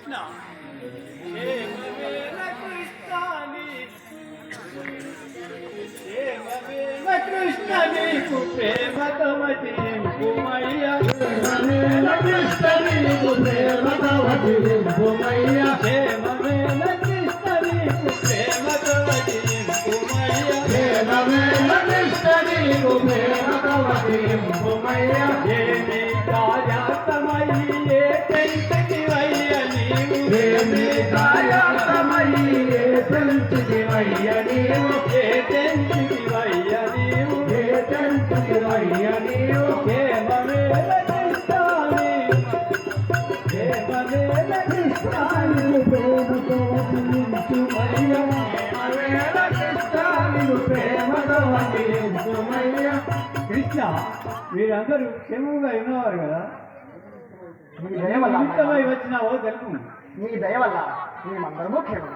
కృష్ణ క్షేమవేల కృష్ణాని క్షేమవేల కృష్ణ నీకు ప్రేమతో వచింపుమయ్య క్షేమవేల కృష్ణ నీకు ప్రేమతో వచింపుమయ్య క్షేమవేల కృష్ణ నీకు ప్రేమతో వచింపుమయ్య క్షేమవేల కృష్ణ నీకు ప్రేమతో వచింపుమయ్య ఏమి కార్యాతమయ్యే తెంచివయ్య నీవు ఏమి కార్యాతమయ్యే తెంచివయ్య నీవు ఏ తెంచివయ్య నీవు ఏ తెంచివయ్య నీవు క్షేమవేల కృష్ణాని క్షేమవేల కృష్ణాని ప్రేమతో వచించుమయ్య క్షేమవేల కృష్ణాని ప్రేమతో వచించుమయ్య కృష్ణ మీరందరూ క్షేమంగా విన్నవారు కదా నిమిత్తమై వచ్చినావో తెలుపు మీ దయ వల్ల మేమందరము క్షేమం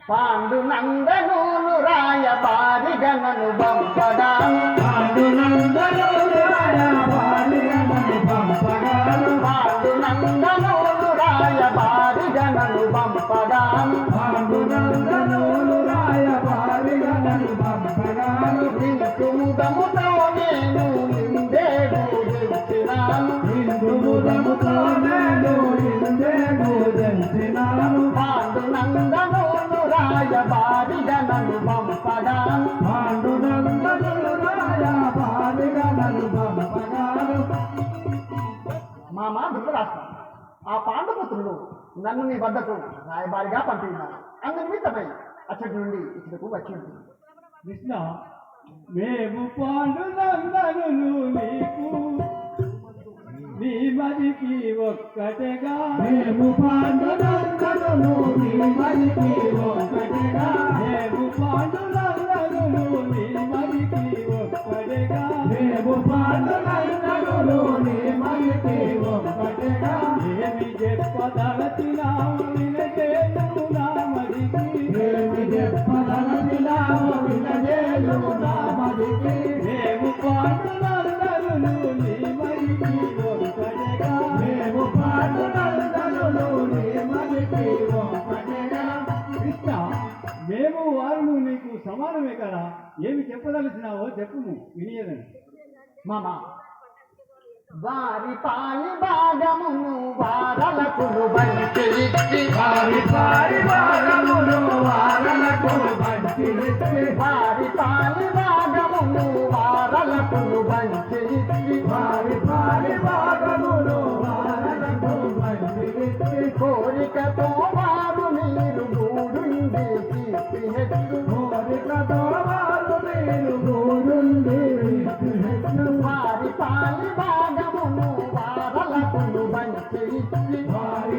పాండు నందనూలు రాయ బారి గణను బంపడాను పాండు నందనూలు రాయ బారి గణను బంపడాను పాండు నందనూలు రాయ బారి గణను బంపడాను పాండు నందనూలు రాయ బారి గణను బంపడాను ఇంకు ముదముతో నేను నిందే పూజించినాను ఇందు ముదముతో నేను నిందే పూజించినాను పాండు నందనూలు రాయ బారి గణను బంపడాను పాండు నందనూలు రాయ బారి గణను బంపడాను మామ ధృతరాష్ట్రం ఆ పాండుపుత్రులు నన్ను నీ వద్దకు రాయబారిగా పంపినారు అందు నిమిత్తమై అచ్చటి నుండి ఇచ్చటకు వచ్చి ఉంటుంది కృష్ణ మేము పాండు నందనులు నీకు నీ మదికి ఒక్కటేగా మేము పాండు నందనులు నీ మదికి ఒక్కటేగా మేము పాండు నందనులు నీ మదికి ఒక్కటేగా మేము పాండు నందనులు నీ మదికి ఒక్కటేగా ఏమి చెప్పదలచినావు వినజేయు నా మదికి ఏమి చెప్పదలచినావు వినజేయు నా మదికి మేము పాండు నందనులు నీ మదికి ఒక్కటేగా మేము పాండు నందనులు నీ మదికి ఒక్కటేగా కృష్ణ మేము వారును నీకు సమానమే కదా ఏమి చెప్పదలసినావో చెప్పుము వినియదని మామ వారి పాలి భాగమును వారలకు బంచి ఇచ్చి వారి భాగమును వారలకు బంచి ఇచ్చి వారి పాలి భాగమును వారలకు బంచి ఇచ్చి వారి భాగమును వారలకు బంచి ఇచ్చి కోరికతో వారు నీరు గూడుండి కీర్తి కోరికతో వారు మీరు గోరుండి వారి పాలి భాగమును వారలకు బంచి ఇచ్చి వారి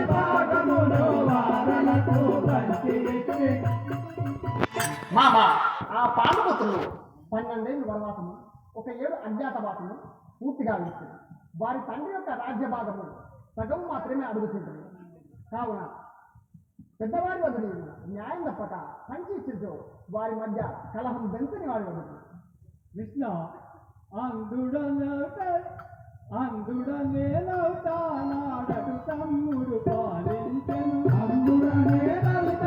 భాగమును వారలకు బంచి ఇచ్చి మామ ఆ పాండుపుత్రులు 12 ఏళ్ళు వనవాసము 1 ఏడు అజ్ఞాతవాసము పూర్తిగా ఇచ్చింది వారి తండ్రి యొక్క రాజ్య భాగము సగం మాత్రమే అడుగుతుంటుంది కావున పెద్దవారి వదిలి న్యాయం తప్పక పంచి ఇచ్చితో వారి మధ్య కలహం పెంచని వారి వదులు కృష్ణ అందుడనేలవుతా నాడటు తమ్ముడు పాలించెను అందుడనేలవుత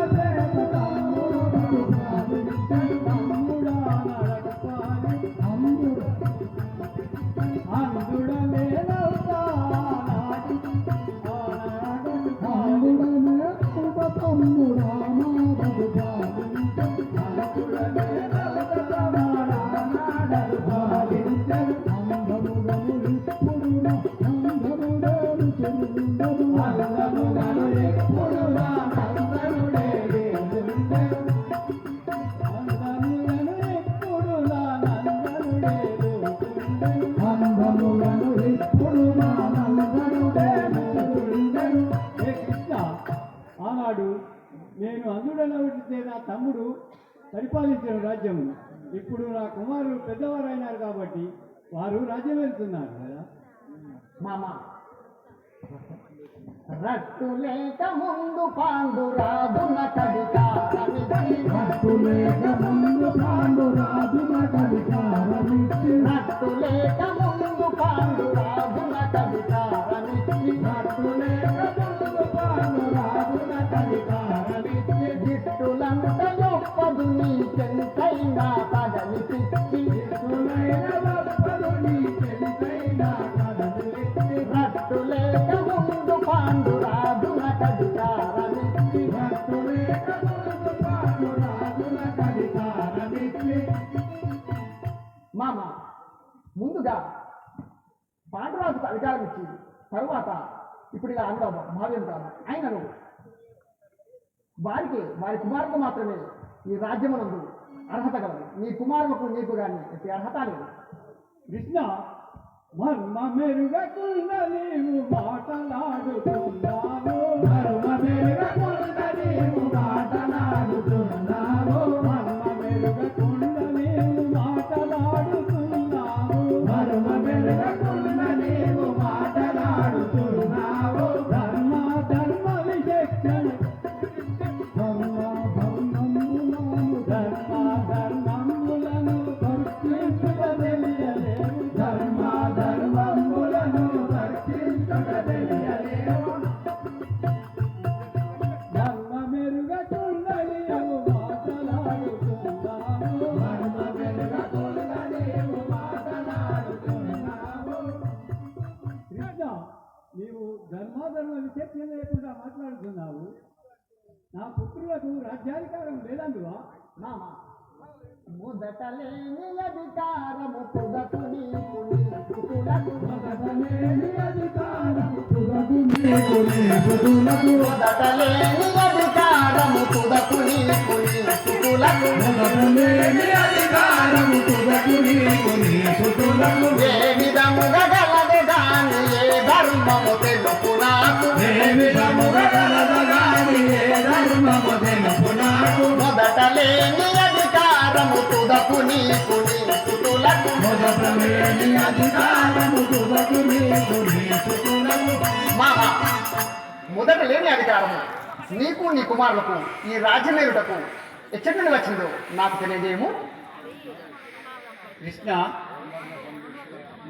తమ్ముడు పాలించెను తమ్ముడా నడటు పాలి అందుడనేలవుతా నాడు ఆనాడటు అందుడనేలవుత తమ్ముడా నాడటు పాలించెను అందుడనేలవుత నాడటు పాలించెను ఆనాడు నేను అందుడనవుడితే నా తమ్ముడు పరిపాలించిన రాజ్యం ఇప్పుడు నా కుమారులు పెద్దవారు అయినారు కాబట్టి వారు రాజ్యం వెళ్తున్నారు కదా మామ రట్టు లేక ముందు పాండు రాజున కవికారమిచ్చి రట్టు లేక ముందు పాండు రాజున కవికారమిచ్చి రట్టు లేక ముందు పాండు రాజున కవికారమిచ్చి రట్టు లేక ముందుగా పాండురాజుకు అధికారం ఇచ్చి తరువాత ఇప్పుడు ఇలా అనడం భావ్యం కాదు. ఆయనను వారి కుమారులకు మాత్రమే ఈ రాజ్యమునందు అర్హత కలదు. నీ కుమారులకు నీకు కానీ ఎట్టి అర్హత లేదు. కృష్ణ మర్మ మెరుగకుండా నీవు మాటలాడుతున్నావు, మర్మ మెరుగకుండా నీవు మాటలాడుతున్నావు, మర్మ మెరుగకుండా నీవు మాటలాడుతున్నావు, మర్మ మెరుగకుండా నీవు మాటలాడుతున్నావు. ధర్మ ధర్మ విచక్షణ ధర్మ ధర్మములను భర్తించుట తెలియలేవు, ధర్మ ధర్మములను భర్తించుట తెలియలేవు. ధర్మ మెరుగకుండా నీవు మాటలాడుతున్నావు, ధర్మ మెరుగకుండా నీవు మాటలాడుతున్నావు. కృష్ణ, నీవు ధర్మాధర్మ విచక్షణ లేకుండా మాట్లాడుతున్నావు. నా పుత్రులకు రాజ్యాధికారం లేదందువా? మామ మొదటలేని అధికారము తుదకు నీకు నీకులకు, మొదటలేని అధికారము తుదకు నీకు నీకులకు, మొదటలేని అధికారము తుదకు నీకు నీకులకు, మొదటలేని అధికారము తుదకు నీకు నీకులకు. ఏ విధముగా గలదు గాని ఏ ధర్మము తెలుపు నాకు, ఏ విధముగా గలదు గాని ఏ ధర్మము తెలుపు నాకు. మొదటలేని అధికారము తుదకు నీకు నీకులకు, మొదటలేని అధికారము తుదకు నీకు నీకులకు. మామ మొదట లేని అధికారము నీకు నీ కుమారులకు ఈ రాజ్యమేలుటకు ఎచ్చటి నుండి వచ్చిందో నాకు తెలియజేయము. కృష్ణ,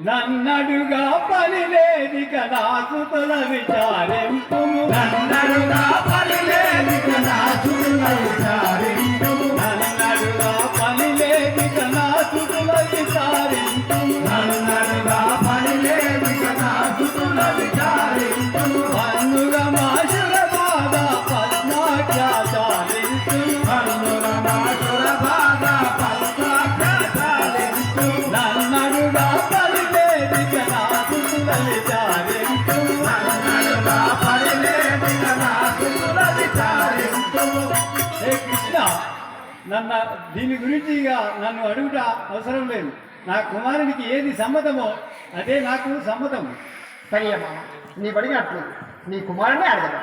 నన్నడుగా పని లేది కదా సుతుల విచారింపు, నన్నడుగా పని లేది కదా సుతుల విచారింపు, నన్నడుగా పని లేది కదా సుతుల విచారింపు, నన్నడుగా పని లేది కదా సుతుల విచారింపు. పన్నుగా మాసుల బాధ పద్మాచారించు, పన్నుగా మాసుల బాధ పద్మాచారించు. నన్నడుగా పని లేది కదా సుతుల విచారింపు, నన్నడుగా పని లేది కదా సుతుల విచారింపు. హే కృష్ణ, దీని గురించి ఇక నన్ను అడుగుట అవసరం లేదు. నా కుమారునికి ఏది సమ్మతమో అదే నాకు సమ్మతం. సరే మామ, నీ అడిగినట్లు నీ కుమారుని అడగదా.